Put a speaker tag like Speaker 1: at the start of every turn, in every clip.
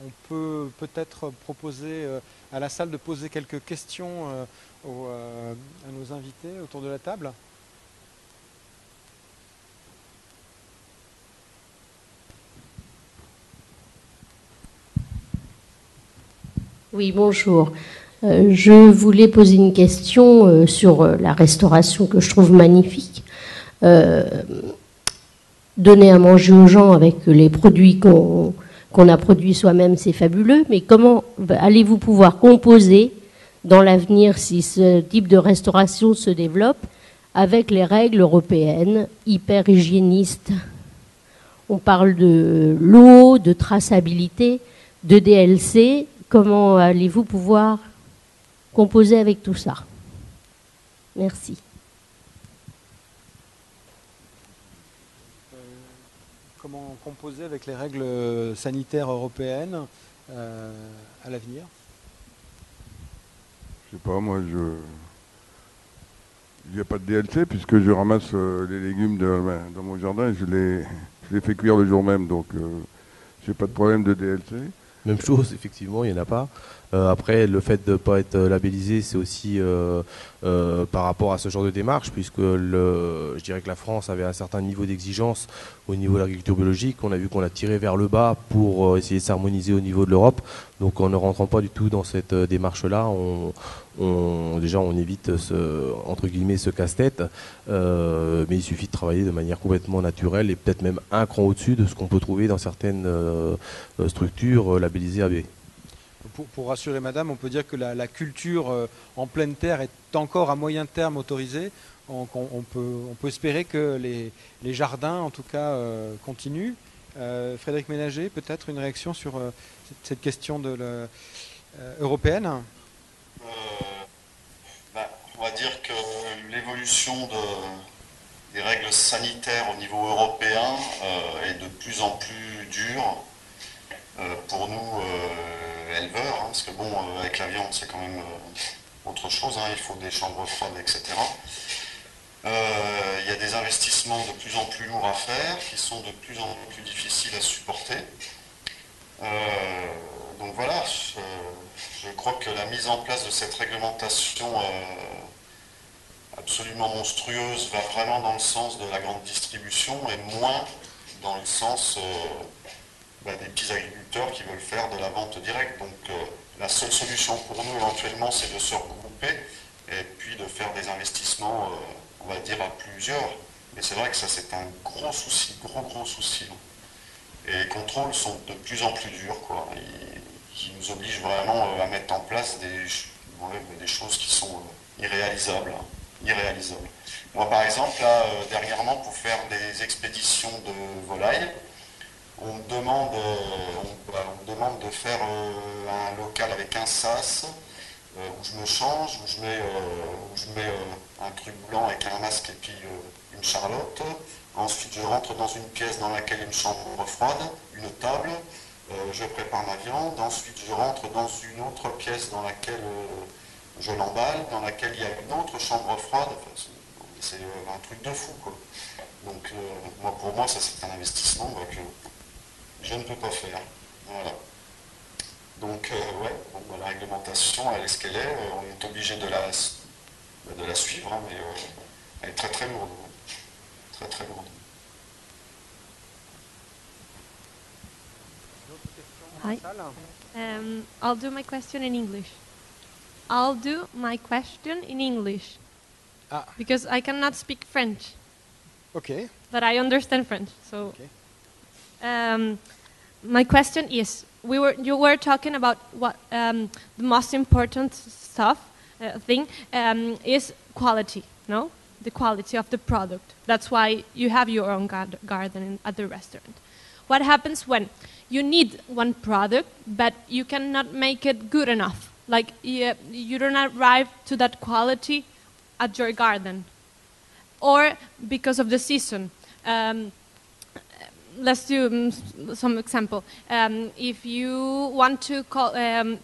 Speaker 1: on peut peut-être proposer à la salle de poser quelques questions à nos invités autour de la table.
Speaker 2: Oui, bonjour. Je voulais poser une question sur la restauration que je trouve magnifique. Donner à manger aux gens avec les produits qu'on a produits soi-même, c'est fabuleux, mais comment allez-vous pouvoir composer dans l'avenir, si ce type de restauration se développe, avec les règles européennes hyper hygiénistes? On parle de l'eau, de traçabilité, de DLC. Comment allez-vous pouvoir composer avec tout ça? Merci.
Speaker 1: Comment composer avec les règles sanitaires européennes à l'avenir?
Speaker 3: Je sais pas, moi, il n'y a pas de DLC puisque je ramasse les légumes dans mon jardin et je les fais cuire le jour même, donc j'ai pas de problème de DLC.
Speaker 4: Même chose, effectivement, il n'y en a pas. Après, le fait de ne pas être labellisé, c'est aussi par rapport à ce genre de démarche, puisque je dirais que la France avait un certain niveau d'exigence au niveau de l'agriculture biologique. On a vu qu'on l'a tiré vers le bas pour essayer de s'harmoniser au niveau de l'Europe. Donc en ne rentrant pas du tout dans cette démarche-là, déjà on évite entre guillemets ce casse-tête, mais il suffit de travailler de manière complètement naturelle et peut-être même un cran au-dessus de ce qu'on peut trouver dans certaines structures labellisées AB.
Speaker 1: Pour rassurer madame, on peut dire que la culture en pleine terre est encore à moyen terme autorisée. On peut espérer que les jardins, en tout cas, continuent. Frédéric Ménager, peut-être une réaction sur cette question européenne?
Speaker 5: On va dire que l'évolution des règles sanitaires au niveau européen est de plus en plus dure pour nous éleveurs, parce que bon, avec la viande c'est quand même autre chose, il faut des chambres froides, etc. Il y a des investissements de plus en plus lourds à faire, qui sont de plus en plus difficiles à supporter. Donc voilà, je crois que la mise en place de cette réglementation absolument monstrueuse va vraiment dans le sens de la grande distribution et moins dans le sens des petits agriculteurs qui veulent faire de la vente directe. Donc la seule solution pour nous éventuellement c'est de se regrouper et puis de faire des investissements on va dire à plusieurs. Mais c'est vrai que ça c'est un gros souci, gros souci. Et les contrôles sont de plus en plus durs, quoi. Qui nous obligent vraiment à mettre en place des choses qui sont irréalisables. Moi par exemple, là, dernièrement pour faire des expéditions de volailles, on me demande de faire un local avec un sas où je me change, où je mets un truc blanc avec un masque et puis une charlotte. Ensuite je rentre dans une pièce dans laquelle il y a une chambre froide, une table, je prépare ma viande, ensuite je rentre dans une autre pièce dans laquelle je l'emballe, dans laquelle il y a une autre chambre froide. Enfin, c'est un truc de fou, quoi. Donc pour moi ça c'est un investissement que je ne peux pas faire. Voilà. Donc la réglementation elle est ce qu'elle est, on est obligé de la suivre, mais elle est très très lourde. Très lourde.
Speaker 6: Hi. I'll do my question in English. Because I cannot speak French.
Speaker 1: Okay.
Speaker 6: But I understand French. So,
Speaker 1: okay.
Speaker 6: My question is: you were talking about what the most important thing is quality, no? The quality of the product. That's why you have your own garden at the restaurant. What happens when you need one product, but you cannot make it good enough? Like you don't arrive to that quality at your garden, or because of the season. Let's do some example. If you want to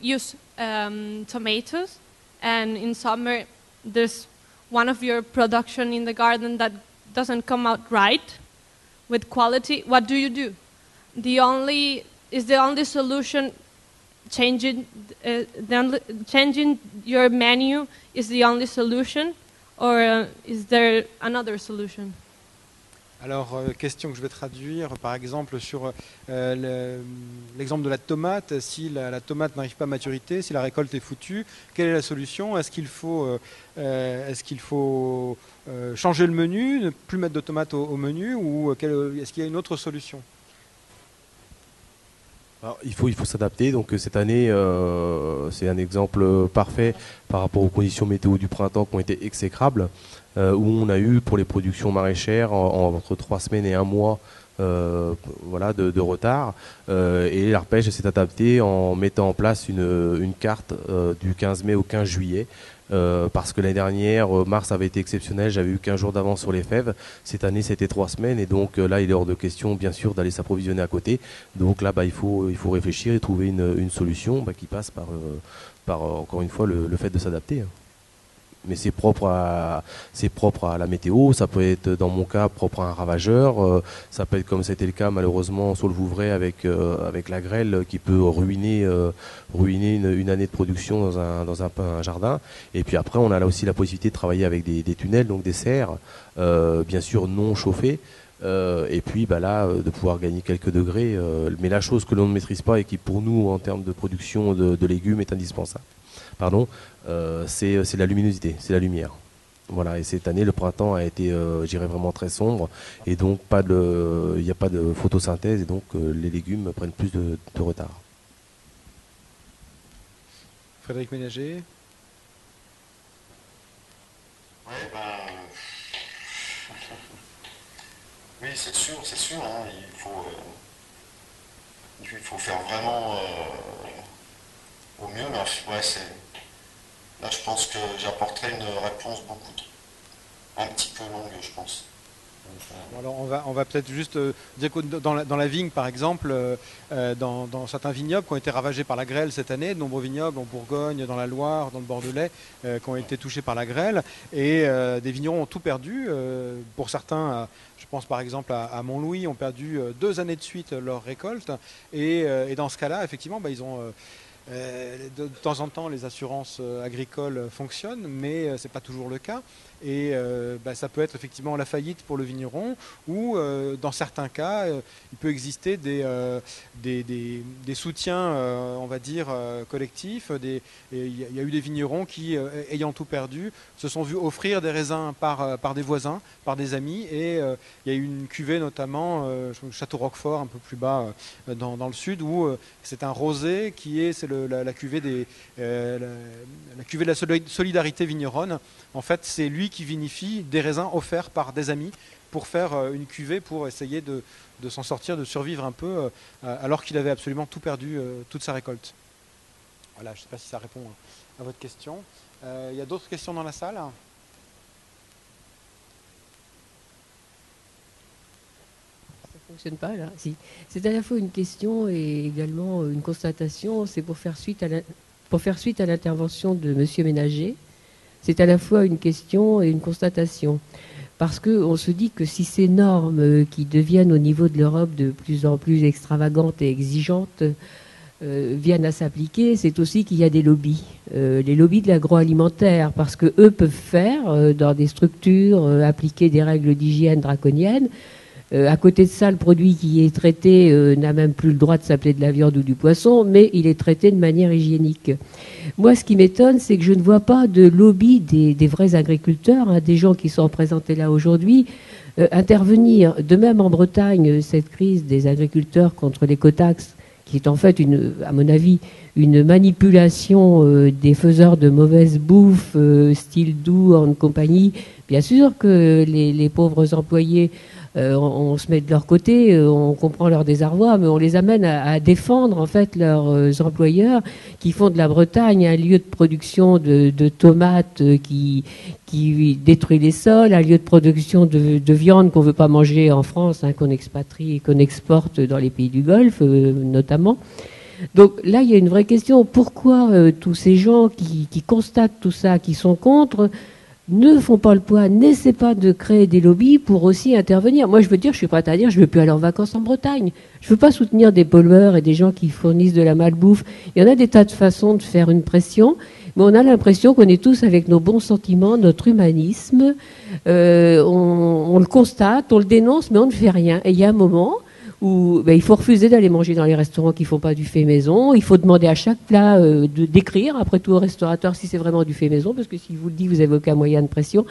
Speaker 6: use tomatoes, and in summer there's one of your production in the garden that doesn't come out right with quality, what do? The only solution changing your menu is the only solution, or is there another solution?
Speaker 1: Alors, question que je vais traduire, par exemple, sur l'exemple de la tomate. Si la tomate n'arrive pas à maturité, si la récolte est foutue, quelle est la solution? Est-ce qu'il faut changer le menu, ne plus mettre de tomates au menu, ou est-ce qu'il y a une autre solution?
Speaker 4: Alors, il faut s'adapter. Donc cette année, c'est un exemple parfait par rapport aux conditions météo du printemps qui ont été exécrables, où on a eu pour les productions maraîchères entre 3 semaines et 1 mois de retard. Et l'ARPEJ s'est adapté en mettant en place une carte du 15 mai au 15 juillet. Parce que l'année dernière, mars avait été exceptionnel, j'avais eu 15 jours d'avance sur les fèves. Cette année, c'était 3 semaines, et donc là, il est hors de question, bien sûr, d'aller s'approvisionner à côté. Donc là, il faut réfléchir et trouver une solution qui passe par encore une fois, le fait de s'adapter. Mais c'est propre à la météo. Ça peut être, dans mon cas, propre à un ravageur. Ça peut être, comme c'était le cas malheureusement sur le Vouvray avec la grêle, qui peut ruiner une année de production dans un jardin. Et puis après, on a là aussi la possibilité de travailler avec des tunnels, donc des serres, bien sûr non chauffées. Et puis de pouvoir gagner quelques degrés. Mais la chose que l'on ne maîtrise pas et qui pour nous, en termes de production de légumes, est indispensable, c'est la luminosité, c'est la lumière. Voilà, et cette année, le printemps a été, vraiment très sombre, et donc il n'y a pas de photosynthèse, et donc les légumes prennent plus de retard.
Speaker 1: Frédéric Ménager.
Speaker 5: Oui, c'est sûr. Hein, il faut faire vraiment au mieux. Mais là, je pense que j'apporterai une réponse un petit peu longue, je pense.
Speaker 1: Alors on va peut-être juste dire que dans la vigne, par exemple, dans certains vignobles qui ont été ravagés par la grêle cette année, de nombreux vignobles en Bourgogne, dans la Loire, dans le Bordelais, qui ont été touchés par la grêle, et des vignerons ont tout perdu. Pour certains, je pense par exemple à Montlouis, ont perdu 2 années de suite leur récolte, et dans ce cas-là, effectivement, ils ont... de temps en temps, les assurances agricoles fonctionnent, mais ce n'est pas toujours le cas. Et ça peut être effectivement la faillite pour le vigneron, ou dans certains cas, il peut exister des soutiens, on va dire, collectifs. Il y a eu des vignerons qui, ayant tout perdu, se sont vus offrir des raisins par des voisins, par des amis. Et il y a eu une cuvée notamment, Château Roquefort, un peu plus bas dans le sud, où c'est un rosé c'est la cuvée de la solidarité vigneronne. En fait, c'est lui qui vinifie des raisins offerts par des amis pour faire une cuvée, pour essayer de s'en sortir, de survivre un peu, alors qu'il avait absolument tout perdu, toute sa récolte. Voilà, je ne sais pas si ça répond à votre question. Il y a d'autres questions dans la salle ?
Speaker 2: Ça ne fonctionne pas là. Si. C'est à la fois une question et également une constatation. C'est pour faire suite à l'intervention de M. Ménager. C'est à la fois une question et une constatation. Parce qu'on se dit que si ces normes qui deviennent au niveau de l'Europe de plus en plus extravagantes et exigeantes viennent à s'appliquer, c'est aussi qu'il y a des lobbies. Les lobbies de l'agroalimentaire, parce qu'eux peuvent faire, dans des structures, appliquer des règles d'hygiène draconiennes. À côté de ça, le produit qui est traité n'a même plus le droit de s'appeler de la viande ou du poisson, mais il est traité de manière hygiénique. Moi, ce qui m'étonne, c'est que je ne vois pas de lobby des vrais agriculteurs, des gens qui sont représentés là aujourd'hui, intervenir. De même, en Bretagne, cette crise des agriculteurs contre l'écotaxe, qui est en fait, à mon avis, une manipulation des faiseurs de mauvaise bouffe, style doux, en compagnie. Bien sûr que les pauvres employés... on se met de leur côté, on comprend leur désarroi, mais on les amène à défendre en fait leurs employeurs qui font de la Bretagne un lieu de production de tomates qui détruit les sols, un lieu de production de viande qu'on ne veut pas manger en France, qu'on expatrie et qu'on exporte dans les pays du Golfe notamment. Donc là, il y a une vraie question. Pourquoi tous ces gens qui constatent tout ça, qui sont contre,
Speaker 7: ne font pas le poids, n'essaient pas de créer des lobbies pour aussi intervenir. Moi, je veux dire, je suis prête à dire, je ne veux plus aller en vacances en Bretagne. Je ne veux pas soutenir des pollueurs et des gens qui fournissent de la malbouffe. Il y en a des tas de façons de faire une pression, mais on a l'impression qu'on est tous avec nos bons sentiments, notre humanisme. On le constate, on le dénonce, mais on ne fait rien. Et il y a un moment où il faut refuser d'aller manger dans les restaurants qui ne font pas du fait maison. Il faut demander à chaque plat d'écrire, après tout, au restaurateur si c'est vraiment du fait maison, parce que s'il vous le dit, vous n'avez aucun moyen de pression.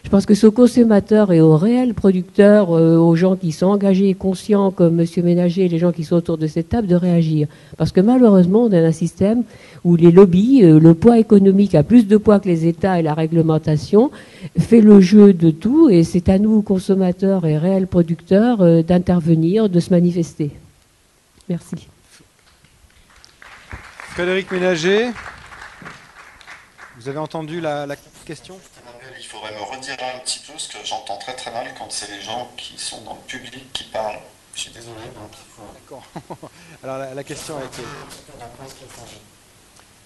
Speaker 7: Je pense que c'est aux consommateurs et aux réels producteurs, aux gens qui sont engagés et conscients, comme Monsieur Ménager et les gens qui sont autour de cette table, de réagir. Parce que malheureusement, on a un système où les lobbies, le poids économique a plus de poids que les États et la réglementation, fait le jeu de tout, et c'est à nous, consommateurs et réels producteurs, d'intervenir, de se manifester. Merci.
Speaker 1: Frédéric Ménager, vous avez entendu la question ?
Speaker 5: Il faudrait me redire un petit peu, parce que j'entends très très mal quand c'est les gens qui sont dans le public qui parlent. Je suis désolé.
Speaker 1: D'accord. Alors la question a été...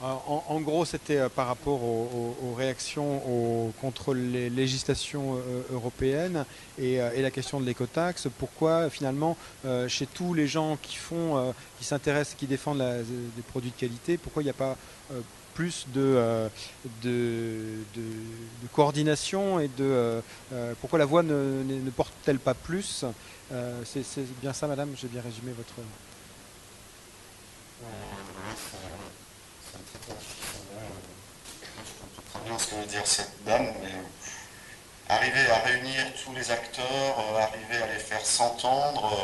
Speaker 1: En gros, c'était par rapport aux réactions contre les législations européennes et la question de l'écotaxe. Pourquoi finalement, chez tous les gens qui s'intéressent, qui défendent des produits de qualité, pourquoi il n'y a pas plus de coordination et pourquoi la voix ne porte-t-elle pas plus? C'est bien ça, madame? J'ai bien résumé votre...
Speaker 5: Je comprends bien ce que veut dire cette dame, mais arriver à réunir tous les acteurs, arriver à les faire s'entendre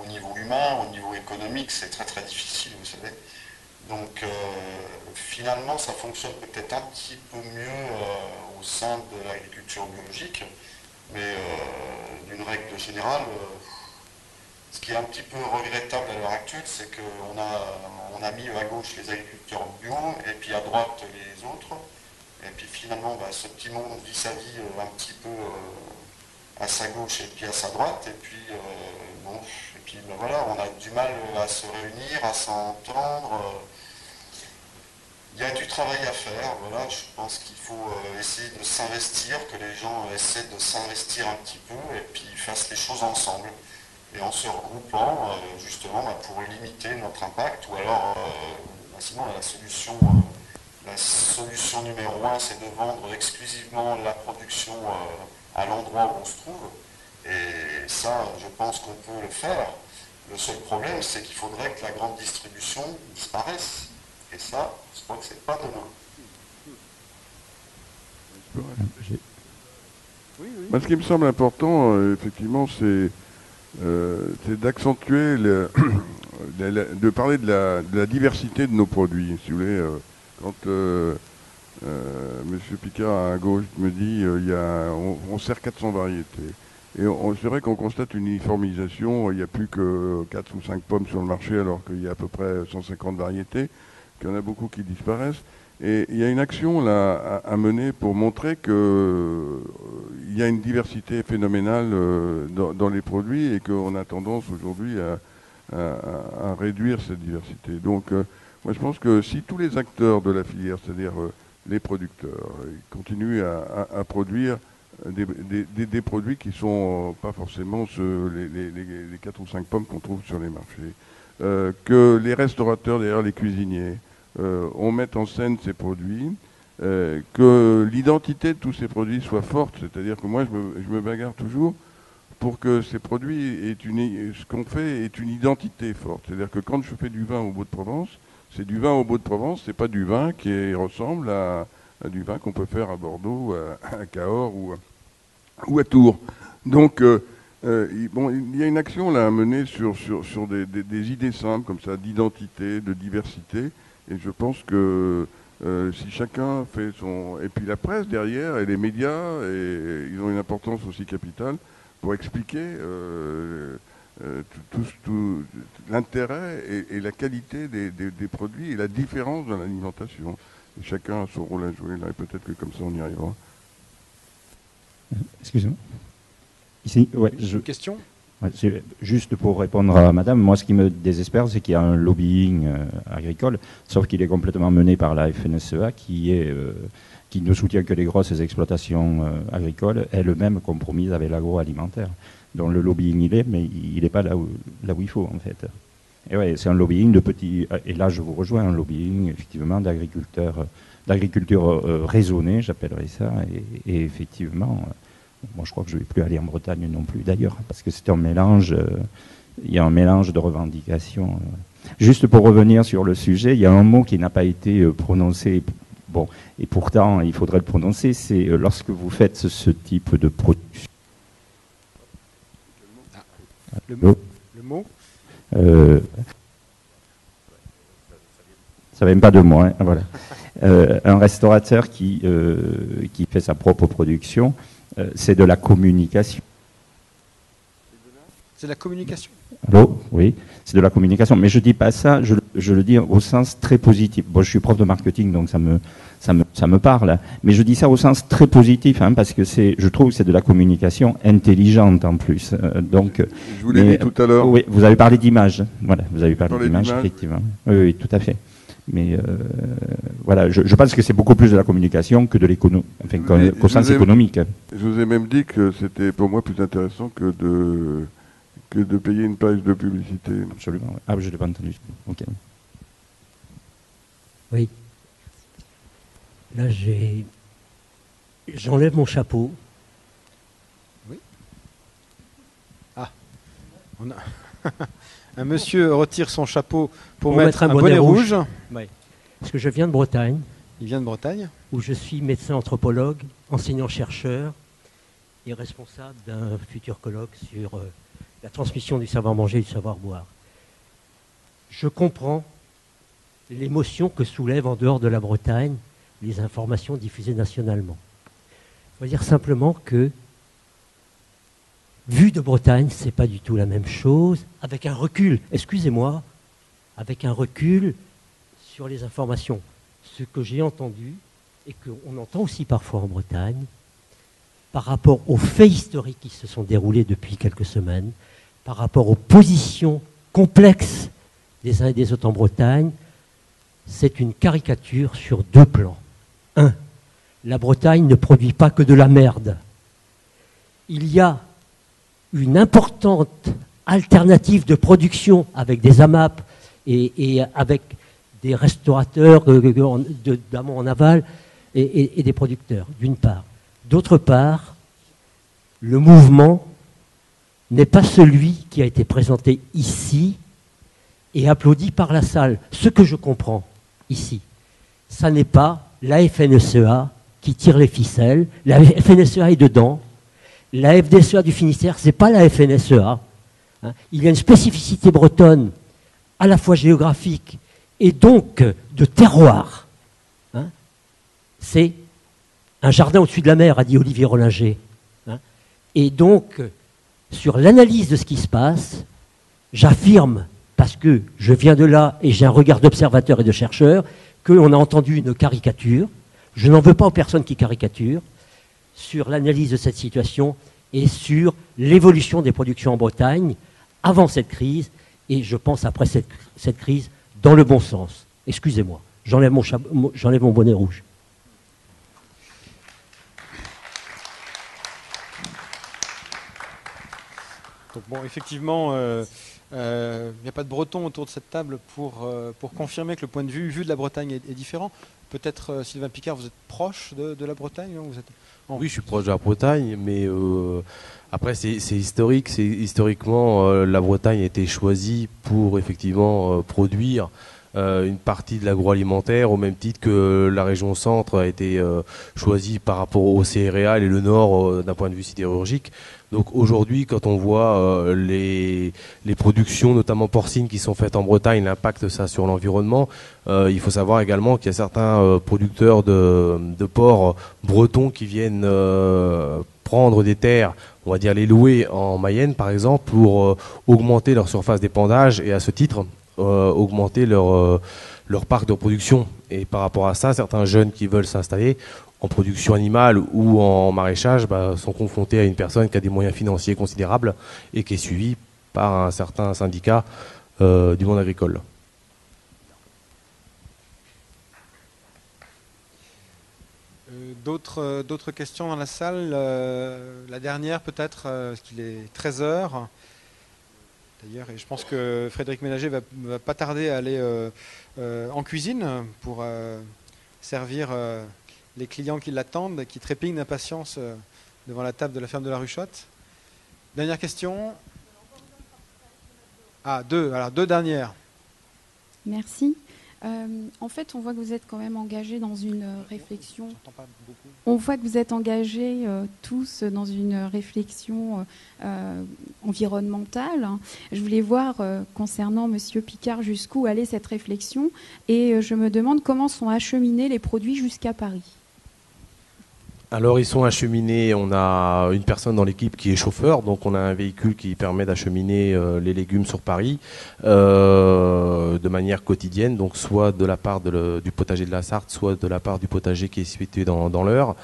Speaker 5: au niveau humain, au niveau économique, c'est très très difficile, vous savez. Donc finalement, ça fonctionne peut-être un petit peu mieux au sein de l'agriculture biologique, mais d'une règle générale, ce qui est un petit peu regrettable à l'heure actuelle, c'est qu'on a mis à gauche les agriculteurs bio et puis à droite les autres. Et puis finalement, ce petit monde vit sa vie un petit peu à sa gauche et puis à sa droite. Et puis, voilà, on a du mal à se réunir, à s'entendre. Il y a du travail à faire, voilà, je pense qu'il faut essayer de s'investir, que les gens essaient de s'investir un petit peu et puis fassent les choses ensemble. Et en se regroupant, justement, pour limiter notre impact, ou alors, sinon, la solution numéro 1, c'est de vendre exclusivement la production à l'endroit où on se trouve. Et ça, je pense qu'on peut le faire. Le seul problème, c'est qu'il faudrait que la grande distribution disparaisse. Et ça, je crois que c'est pas demain.
Speaker 3: Moi, ce qui me semble important, effectivement, c'est d'accentuer, de parler de la diversité de nos produits. Si vous voulez, quand M. Picard à gauche me dit on sert 400 variétés. Et c'est vrai qu'on constate une uniformisation, il n'y a plus que 4 ou 5 pommes sur le marché alors qu'il y a à peu près 150 variétés, qu'il y en a beaucoup qui disparaissent. Et il y a une action là à mener pour montrer qu'il y a une diversité phénoménale dans les produits et qu'on a tendance aujourd'hui à réduire cette diversité. Donc moi je pense que si tous les acteurs de la filière, c'est-à-dire les producteurs, continuent à produire des produits qui ne sont pas forcément les 4 ou 5 pommes qu'on trouve sur les marchés, que les restaurateurs, d'ailleurs les cuisiniers, on met en scène ces produits, que l'identité de tous ces produits soit forte, c'est-à-dire que moi je me bagarre toujours pour que ces produits ce qu'on fait est une identité forte. C'est-à-dire que quand je fais du vin au Beau-de-Provence, c'est du vin au Beau-de-Provence, c'est pas du vin qui ressemble à du vin qu'on peut faire à Bordeaux, à Cahors ou à Tours. Donc il y a une action là à mener sur des idées simples comme ça, d'identité, de diversité. Et je pense que si chacun fait son... Et puis la presse derrière, et les médias, ils ont une importance aussi capitale pour expliquer tout l'intérêt et la qualité des produits et la différence dans l'alimentation. Et chacun a son rôle à jouer là, et peut-être que comme ça on y arrivera.
Speaker 8: Excusez-moi. Ici,
Speaker 1: Une question ?
Speaker 8: Ouais, juste pour répondre à madame, moi ce qui me désespère, c'est qu'il y a un lobbying agricole, sauf qu'il est complètement mené par la FNSEA qui ne soutient que les grosses exploitations agricoles, elles-mêmes compromises avec l'agroalimentaire. Donc le lobbying il est, mais il n'est pas là où il faut en fait. Et ouais, c'est un lobbying de petits, et là je vous rejoins, un lobbying effectivement d'agriculture raisonnée, j'appellerais ça, et effectivement... Moi, je crois que je ne vais plus aller en Bretagne non plus, d'ailleurs, parce que c'est un mélange, il y a un mélange de revendications. Juste pour revenir sur le sujet, il y a un mot qui n'a pas été prononcé, bon, et pourtant, il faudrait le prononcer, c'est lorsque vous faites ce type de production.
Speaker 1: Le mot
Speaker 8: ça ne vient pas de moi, hein, voilà. Un restaurateur qui fait sa propre production, c'est de la communication.
Speaker 1: C'est de la communication.
Speaker 8: Allô ? Oui, c'est de la communication. Mais je ne dis pas ça, je le dis au sens très positif. Bon, je suis prof de marketing, donc ça me parle. Mais je dis ça au sens très positif, hein, parce que je trouve que c'est de la communication intelligente en plus. Donc,
Speaker 3: je vous l'ai dit tout à l'heure.
Speaker 8: Oui, vous avez parlé d'image. Voilà, vous avez parlé d'image, effectivement. Oui, tout à fait. Mais voilà, je pense que c'est beaucoup plus de la communication que de l'économie, enfin, qu'au sens économique.
Speaker 3: Je vous ai même dit que c'était pour moi plus intéressant que de payer une page de publicité.
Speaker 8: Absolument. Oui. Ah, je ne l'ai pas entendu. Okay.
Speaker 9: Oui. Là, j'enlève mon chapeau.
Speaker 1: Oui. Ah, on a... Un monsieur retire son chapeau pour mettre un bonnet rouge.
Speaker 9: Oui. Parce que je viens de Bretagne.
Speaker 1: Il vient de Bretagne.
Speaker 9: Où je suis médecin anthropologue, enseignant-chercheur et responsable d'un futur colloque sur la transmission du savoir-manger et du savoir-boire. Je comprends l'émotion que soulèvent en dehors de la Bretagne les informations diffusées nationalement. Je veux dire simplement que vu de Bretagne, ce n'est pas du tout la même chose, avec un recul, excusez-moi, avec un recul sur les informations. Ce que j'ai entendu, et qu'on entend aussi parfois en Bretagne, par rapport aux faits historiques qui se sont déroulés depuis quelques semaines, par rapport aux positions complexes des uns et des autres en Bretagne, c'est une caricature sur deux plans. Un, la Bretagne ne produit pas que de la merde. Il y a une importante alternative de production avec des AMAP et avec des restaurateurs d'amont en aval et des producteurs, d'une part. D'autre part, le mouvement n'est pas celui qui a été présenté ici et applaudi par la salle. Ce que je comprends ici, ça n'est pas la FNSEA qui tire les ficelles, la FNSEA est dedans. La FDSEA du Finistère, ce n'est pas la FNSEA. Hein. Il y a une spécificité bretonne, à la fois géographique et donc de terroir. Hein. C'est un jardin au-dessus de la mer, a dit Olivier Rollinger. Hein. Et donc, sur l'analyse de ce qui se passe, j'affirme, parce que je viens de là et j'ai un regard d'observateur et de chercheur, qu'on a entendu une caricature. Je n'en veux pas aux personnes qui caricaturent, sur l'analyse de cette situation et sur l'évolution des productions en Bretagne avant cette crise et je pense après cette crise dans le bon sens. Excusez-moi, j'enlève mon bonnet rouge.
Speaker 1: Donc bon, effectivement, il n'y a pas de Breton autour de cette table pour confirmer que le point de vue de la Bretagne est différent. Peut-être, Sylvain Picard, vous êtes proche de la Bretagne, non ? Vous êtes
Speaker 4: Oui, je suis proche de la Bretagne, mais après c'est historique. Historiquement, la Bretagne a été choisie pour effectivement produire une partie de l'agroalimentaire, au même titre que la région centre a été choisie par rapport aux céréales et le nord d'un point de vue sidérurgique. Donc aujourd'hui, quand on voit les productions, notamment porcines, qui sont faites en Bretagne, l'impact ça sur l'environnement, il faut savoir également qu'il y a certains producteurs de porcs bretons qui viennent prendre des terres, on va dire les louer en Mayenne par exemple, pour augmenter leur surface d'épandage et à ce titre augmenter leur parc de production. Et par rapport à ça, certains jeunes qui veulent s'installer en production animale ou en maraîchage sont confrontés à une personne qui a des moyens financiers considérables et qui est suivie par un certain syndicat du monde agricole.
Speaker 1: D'autres questions dans la salle? La dernière peut-être, parce qu'il est 13 h. D'ailleurs, et je pense que Frédéric Ménager va pas tarder à aller en cuisine pour servir les clients qui l'attendent, qui trépignent d'impatience devant la table de la ferme de la Ruchotte. Dernière question. Ah, deux dernières.
Speaker 10: Merci. En fait, on voit que vous êtes quand même engagés dans une réflexion. On voit que vous êtes engagés tous dans une réflexion environnementale. Je voulais voir concernant Monsieur Picard jusqu'où allait cette réflexion, et je me demande comment sont acheminés les produits jusqu'à Paris.
Speaker 4: Alors ils sont acheminés, on a une personne dans l'équipe qui est chauffeur, donc on a un véhicule qui permet d'acheminer les légumes sur Paris de manière quotidienne, donc soit de la part du potager de la Sarthe, soit de la part du potager qui est situé dans l'Eure.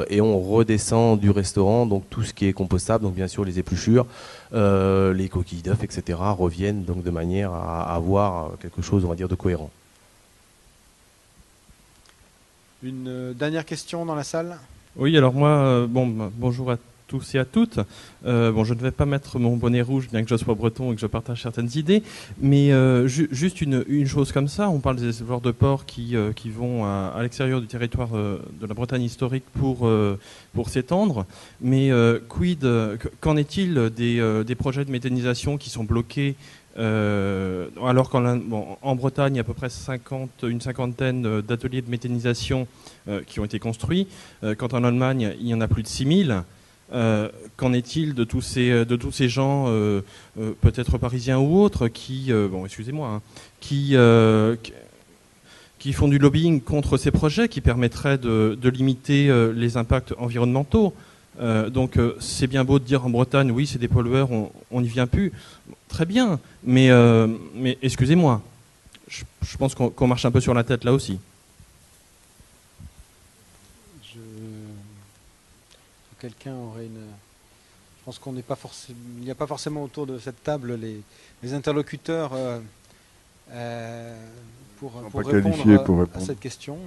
Speaker 4: Et on redescend du restaurant, donc tout ce qui est compostable, donc bien sûr les épluchures, les coquilles d'œufs, etc. reviennent donc de manière à avoir quelque chose, on va dire, de cohérent.
Speaker 1: Une dernière question dans la salle?
Speaker 11: Oui, alors moi, bonjour à tous et à toutes. Je ne vais pas mettre mon bonnet rouge, bien que je sois breton et que je partage certaines idées, mais juste une chose comme ça. On parle des éleveurs de porc qui vont à l'extérieur du territoire de la Bretagne historique pour s'étendre. Mais qu'en est-il des projets de méthanisation qui sont bloqués alors qu'en Bretagne, il y a à peu près une cinquantaine d'ateliers de méthanisation qui ont été construits. Quand en Allemagne, il y en a plus de 6000. Qu'en est-il de tous ces gens, peut-être parisiens ou autres, qui font du lobbying contre ces projets qui permettraient de limiter les impacts environnementaux? Donc c'est bien beau de dire en Bretagne, oui, c'est des pollueurs, on n'y vient plus. Très bien, mais excusez-moi, je pense qu'on marche un peu sur la tête là aussi.
Speaker 1: Quelqu'un aurait une... Je pense qu'il n'y a pas forcément autour de cette table les interlocuteurs pour répondre à cette question.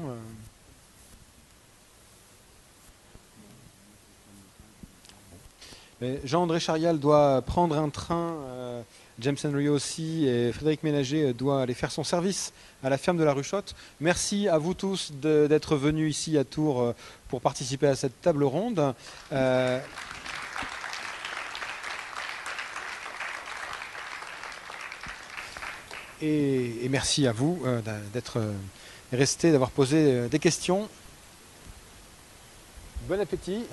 Speaker 1: Jean-André Charial doit prendre un train, James Henry aussi, et Frédéric Ménager doit aller faire son service à la ferme de la Ruchotte. Merci à vous tous d'être venus ici à Tours pour participer à cette table ronde. Et merci à vous d'être restés, d'avoir posé des questions. Bon appétit.